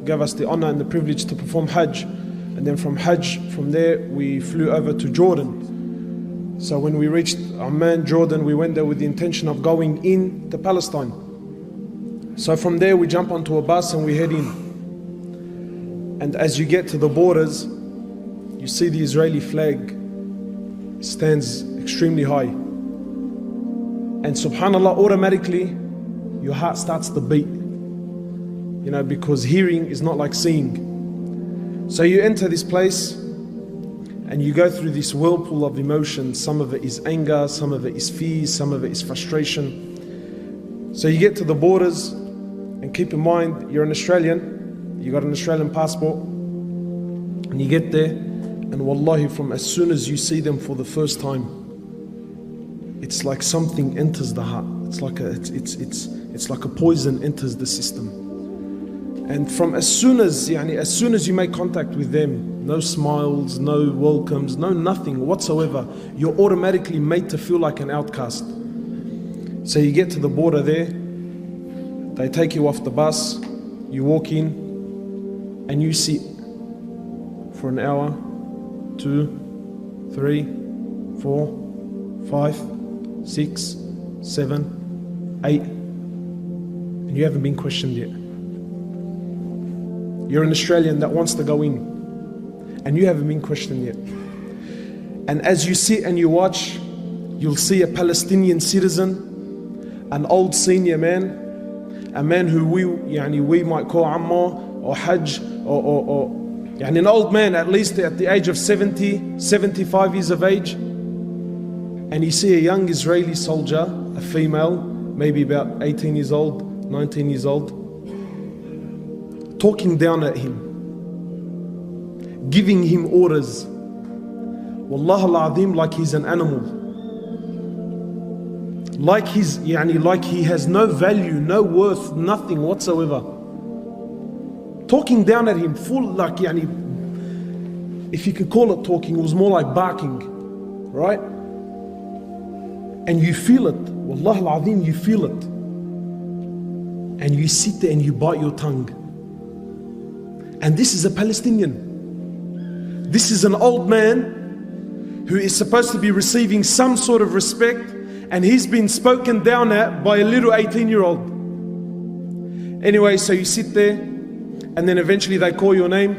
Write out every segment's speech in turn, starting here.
gave us the honor and the privilege to perform Hajj. And then from Hajj, from there, we flew over to Jordan. So when we reached Amman, Jordan, we went there with the intention of going in to Palestine. So from there, we jump onto a bus and we head in. And as you get to the borders, you see the Israeli flag stands extremely high. And subhanAllah, automatically, your heart starts to beat. You know, because hearing is not like seeing. So you enter this place and you go through this whirlpool of emotions. Some of it is anger, some of it is fear, some of it is frustration. So you get to the borders, and keep in mind, you're an Australian, you got an Australian passport, and you get there, and wallahi, from as soon as you see them for the first time, it's like something enters the heart. It's like a poison enters the system. And from as soon as you make contact with them, no smiles, no welcomes, no nothing whatsoever, you're automatically made to feel like an outcast. So you get to the border there, they take you off the bus, you walk in, and you sit for an hour, 2, 3, 4, 5, 6, 7, 8, and you haven't been questioned yet. You're an Australian that wants to go in, and you haven't been questioned yet. And as you sit and you watch, you'll see a Palestinian citizen, an old senior man, a man who we might call Amma or Hajj, or an old man, at least at the age of 70, 75 years of age. And you see a young Israeli soldier, a female, maybe about 18 years old, 19 years old, talking down at him, giving him orders, Wallah al-Azim, like he's an animal, like he has no value, no worth, nothing whatsoever. Talking down at him, full if you could call it talking, it was more like barking, right? And you feel it, Wallah al-Azim, you feel it, and you sit there and you bite your tongue. And this is a Palestinian. This is an old man who is supposed to be receiving some sort of respect, and he's been spoken down at by a little 18-year-old. Anyway, so you sit there, and then eventually they call your name,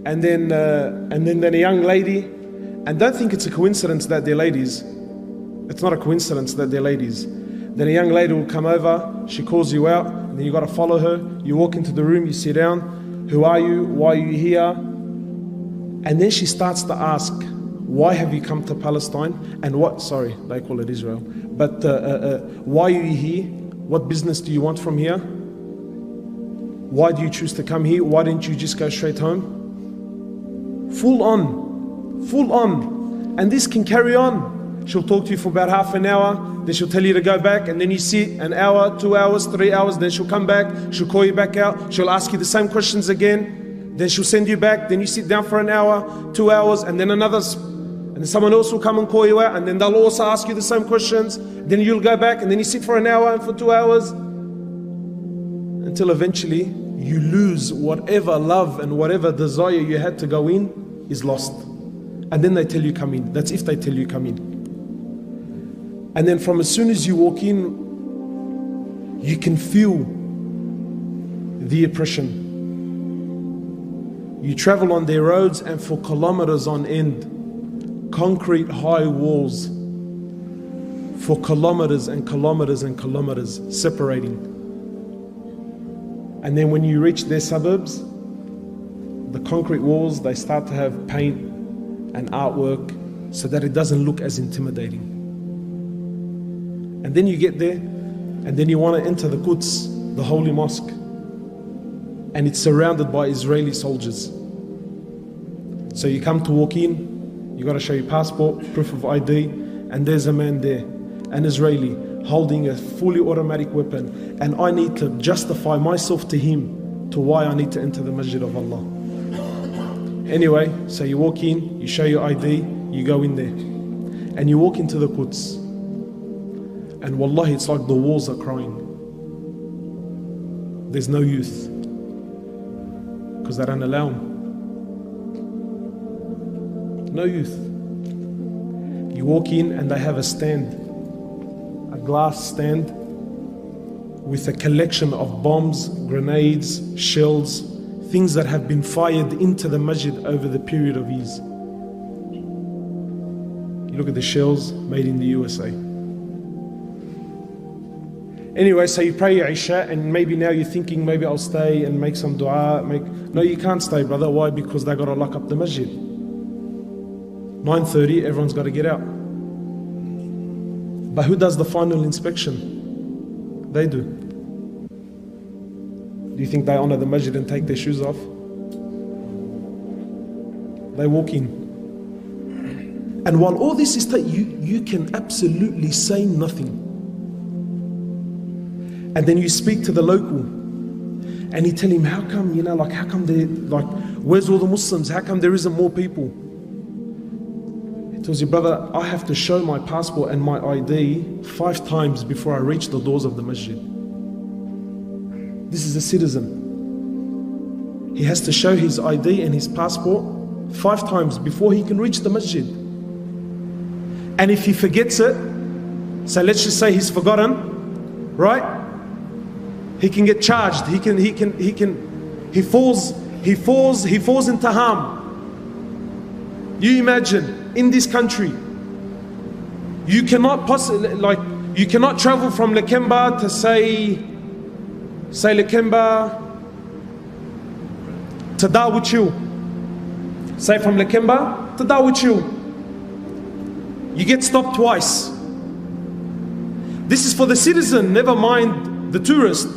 and then a young lady, and don't think it's a coincidence that they're ladies. It's not a coincidence that they're ladies. Then a young lady will come over, she calls you out, and then you got to follow her. You walk into the room, you sit down. Who are you? Why are you here? And then she starts to ask, why have you come to Palestine? And what, sorry, they call it Israel. But why are you here? What business do you want from here? Why do you choose to come here? Why didn't you just go straight home? Full on. And this can carry on. She'll talk to you for about half an hour, then she'll tell you to go back, and then you sit an hour, 2 hours, 3 hours, then she'll come back, she'll call you back out, she'll ask you the same questions again, then she'll send you back, then you sit down for an hour, 2 hours, and then and then someone else will come and call you out, and then they'll also ask you the same questions, then you'll go back, and then you sit for an hour and for 2 hours, until eventually you lose whatever love and whatever desire you had to go in is lost. And then they tell you come in. That's if they tell you come in. And then from as soon as you walk in, you can feel the oppression. You travel on their roads, and for kilometers on end, concrete high walls for kilometers and kilometers and kilometers separating. And then when you reach their suburbs, the concrete walls, they start to have paint and artwork so that it doesn't look as intimidating. And then you get there, and then you want to enter the Quds, the holy mosque, and it's surrounded by Israeli soldiers. So you come to walk in, you got to show your passport, proof of ID, and there's a man there, an Israeli, holding a fully automatic weapon, and I need to justify myself to him to why I need to enter the Masjid of Allah. Anyway, so you walk in, you show your ID, you go in there, and you walk into the Quds. And wallahi, it's like the walls are crying. There's no youth. because they don't allow them. No youth. You walk in and they have a stand, a glass stand with a collection of bombs, grenades, shells, things that have been fired into the masjid over the period of years. You look at the shells made in the USA. Anyway, so you pray your Isha, and maybe now you're thinking, maybe I'll stay and make some dua. No, you can't stay, brother. Why? Because they got to lock up the masjid. 9:30, everyone's got to get out. But who does the final inspection? They do. Do you think they honor the masjid and take their shoes off? They walk in. And while all this is you can absolutely say nothing. And then you speak to the local and you tell him, how come, how come where's all the Muslims? How come there isn't more people? He tells you, brother, I have to show my passport and my ID 5 times before I reach the doors of the masjid. This is a citizen. He has to show his ID and his passport 5 times before he can reach the masjid. And if he forgets it, so let's just say he's forgotten, right? He can get charged. He falls into harm. You imagine, in this country, you cannot travel from Lakemba to say Lakemba to Darwich. Say from Lakemba to Darwich. You get stopped twice. This is for the citizen, never mind the tourist.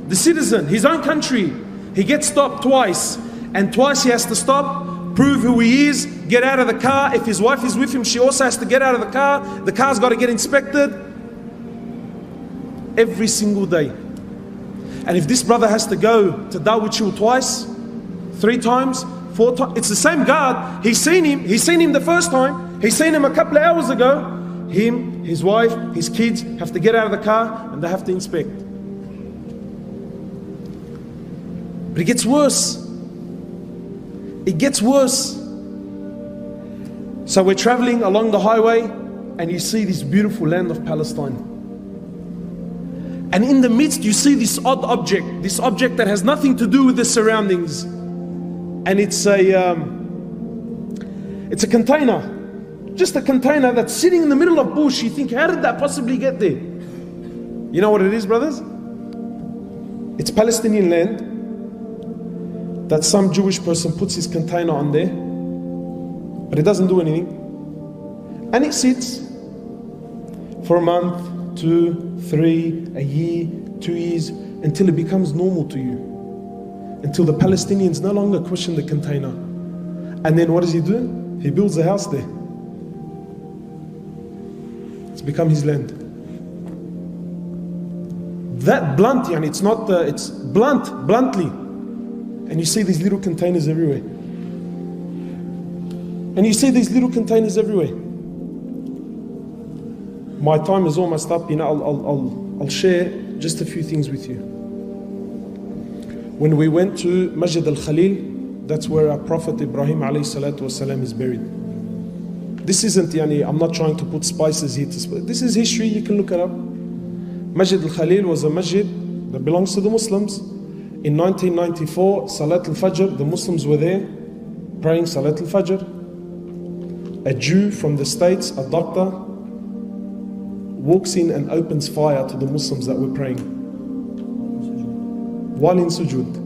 The citizen, his own country, he gets stopped twice. And twice he has to stop, prove who he is, get out of the car. If his wife is with him, she also has to get out of the car. The car's got to get inspected. Every single day. And if this brother has to go to Darwich twice, 3 times, 4 times, it's the same guard. He's seen him the first time. He's seen him a couple of hours ago. Him, his wife, his kids have to get out of the car and they have to inspect. But it gets worse. It gets worse. So we're traveling along the highway and you see this beautiful land of Palestine. And in the midst you see this odd object, this object that has nothing to do with the surroundings. And it's a container. Just a container that's sitting in the middle of bush. You think, how did that possibly get there? You know what it is, brothers? It's Palestinian land that some Jewish person puts his container on there, but it doesn't do anything. And it sits for a month, 2, 3, a year, 2 years, until it becomes normal to you. Until the Palestinians no longer question the container. And then what does he do? He builds a house there. It's become his land. That blunt, it's not, it's bluntly. And you see these little containers everywhere. My time is almost up. I'll share just a few things with you. When we went to Masjid al-Khalil, that's where our Prophet Ibrahim alayhi salatu wasalam is buried. This isn't, I'm not trying to put spices here. This is history, you can look it up. Masjid al-Khalil was a masjid that belongs to the Muslims. In 1994, Salat al-Fajr, the Muslims were there praying Salat al-Fajr. A Jew from the States, a doctor, walks in and opens fire to the Muslims that were praying. While in sujood,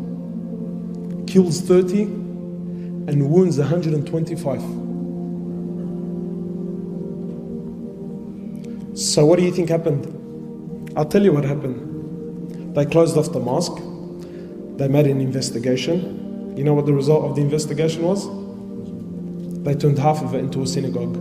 kills 30 and wounds 125. So what do you think happened? I'll tell you what happened. They closed off the mosque. They made an investigation. You know what the result of the investigation was? They turned half of it into a synagogue.